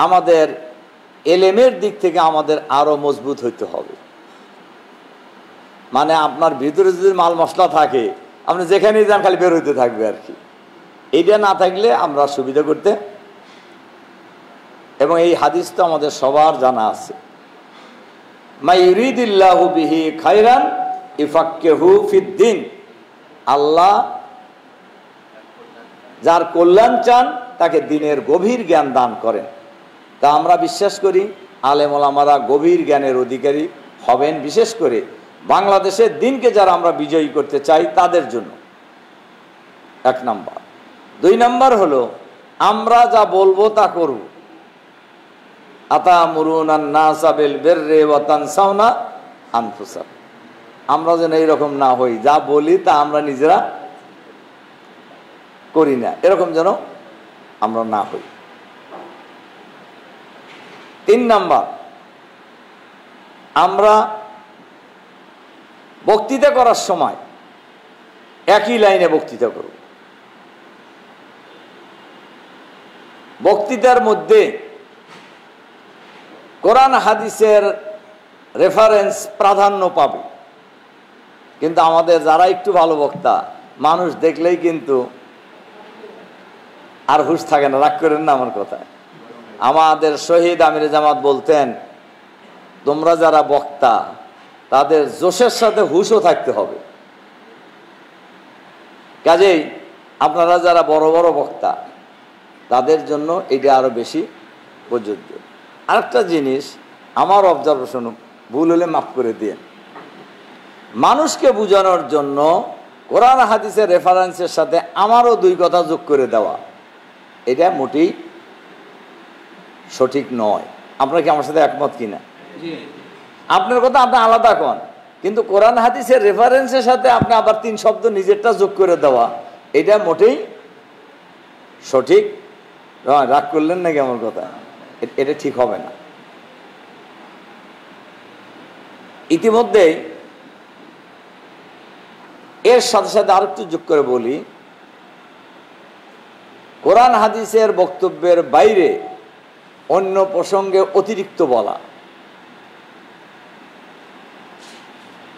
আমাদের এলেমের দিক থেকে আমাদের আরো মজবুত হইতে হবে। মানে আপনার ভিতরে যদি মাল মশলা থাকে, আপনি যেখানেই যান খালি বের হইতে থাকবে আর কি। এইটা না থাকলে আমরা সুবিধা করতে, এবং এই হাদিস তো আমাদের সবার জানা আছে, মা ইউরিদিল্লাহু বিহি খায়রান ইফাক্কিহু ফিদ্দিন। আল্লাহ যার কল্যাণ চান তাকে দ্বীনের গভীর জ্ঞান দান করেন। তা আমরা বিশ্বাস করি আলেম ওলামারা গভীর জ্ঞানের অধিকারী হবেন, বিশেষ করে বাংলাদেশের দ্বীনকে যারা আমরা বিজয়ী করতে চাই তাদের জন্য, 1 নম্বর। 2 নম্বর হলো আমরা যা বলবো তা করব। আতামুরুনান নাসা বিল বিররি ওয়া তানসাউনা আনফুসাকুম। আমরা যেন এইরকম না হই, যা বলি তা আমরা নিজেরা করি না, এরকম যেন আমরা না হই। 3 নম্বর, আমরা বক্তৃতা করার সময় একই লাইনে বক্তৃতা করব। বক্তৃতার মধ্যে কোরআন হাদিসের রেফারেন্স প্রাধান্য পাবে। কিন্তু আমাদের যারা একটু ভালো বক্তা, মানুষ দেখলেই কিন্তু আর হুঁশ থাকে না। রাগ করেন না আমার কথা। আমাদের শহীদ আমির জামাত বলতেন, তোমরা যারা বক্তা তাদের জোশের সাথে হুঁশও থাকতে হবে। কাজেই আপনারা যারা বড় বড় বক্তা তাদের জন্য এটা আরো বেশি প্রযোজ্য। আরেকটা জিনিস, আমার অবজারভেশন, ভুল হলে মাফ করে দিন, মানুষকে বোঝানোর জন্য কোরআন হাদিসের রেফারেন্সের সাথে আমারও 2 কথা যোগ করে দেওয়া, এটা মোটেই সঠিক নয়। আপনারা কি আমার সাথে একমত কিনা? আপনার কথা আপনি আলাদা কন, কিন্তু কোরআন হাদিসের রেফারেন্সের সাথে আপনি আবার 3 শব্দ নিজেরটা যোগ করে দেওয়া, এটা মোটেই সঠিক নয়। রাগ করলেন নাকি আমার কথা? এটা ঠিক হবে না। ইতিমধ্যেই এর সাথে সাথে আরেকটু যোগ করে বলি, কোরআন হাদিসের বক্তব্যের বাইরে অন্য প্রসঙ্গে অতিরিক্ত বলা।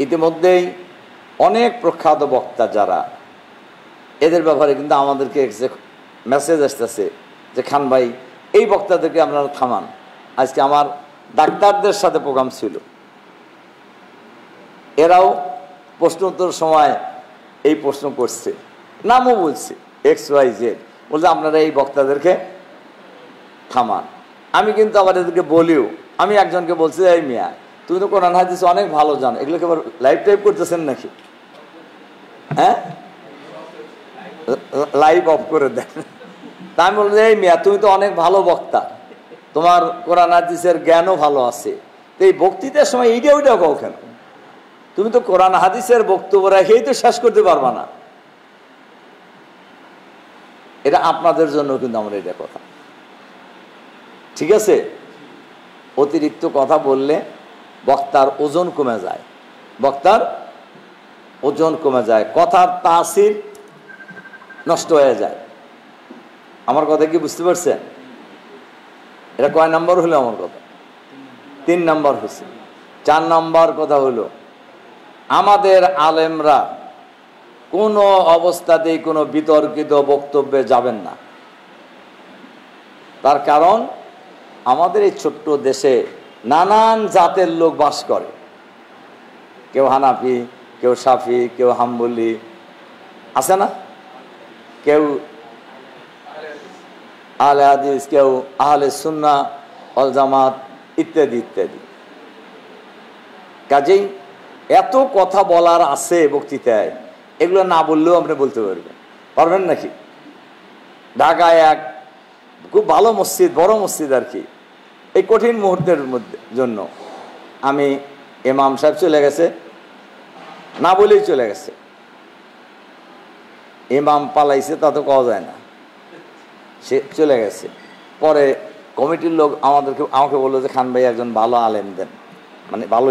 ইতিমধ্যেই অনেক প্রখ্যাত বক্তা যারা, এদের ব্যাপারে কিন্তু আমাদেরকে মেসেজ আসতেছে যে খান ভাই এই বক্তাদেরকে আপনারা থামান। আজকে আমার ডাক্তারদের সাথে প্রোগ্রাম ছিল, এরাও প্রশ্ন উত্তর সময় এই প্রশ্ন করছে, নামও বলছে XYZ, বলছে আপনারা এই বক্তাদেরকে থামান। আমি কিন্তু আবার এদেরকে বলিও, আমি একজনকে বলছি, এই মিয়া তুমি তো কোরআন হাদিস অনেক ভালো জানো, এগুলোকে আবার লাইভ টাইপ করতেছেন নাকি? হ্যাঁ, লাইভ অফ করে দেন। তা আমি বলছি, এই মিয়া তুমি তো অনেক ভালো বক্তা, তোমার কোরআন হাদিসের জ্ঞানও ভালো আছে, তো এই বক্তৃতার সময় এইটা ওইটা কও কেন? তুমি তো কোরআন হাদিসের বক্তব্য রেখেই তো শেষ করতে পারবা না। এটা আপনাদের জন্য কিন্তু আমার এটা কথা, ঠিক আছে? অতিরিক্ত কথা বললে বক্তার ওজন কমে যায়, বক্তার ওজন কমে যায়, কথার তাসির নষ্ট হয়ে যায়। আমার কথা কি বুঝতে পারছেন? এটা কয় নম্বর হলো আমার কথা? 3 নম্বর হয়েছে। 4 নম্বর কথা হলো, আমাদের আলেমরা কোনো অবস্থাতেই কোনো বিতর্কিত বক্তব্যে যাবেন না। তার কারণ আমাদের এই ছোট্ট দেশে নানান জাতের লোক বাস করে, কেউ হানাফি, কেউ শাফি, কেউ হাম্বলি, আছে না? কেউ আহলে হাদিস, কেউ আহলে সুন্নাহ ওয়াল জামাত, ইত্যাদি ইত্যাদি। কাজেই এত কথা বলার আছে বক্তৃতায়, এগুলো না বললেও আপনি বলতে পারবেন নাকি? ঢাকায় এক খুব ভালো মসজিদ, বড় মসজিদ আর কি, এই কঠিন মুহূর্তের জন্য আমি ইমাম সাহেব চলে গেছে, না বলেই চলে গেছে, ইমাম পালাইছে তা তো কওয়া যায় না, সে চলে গেছে। পরে কমিটির লোক আমাকে বললো যে খান ভাই একজন ভালো আলেম দেন, মানে ভালো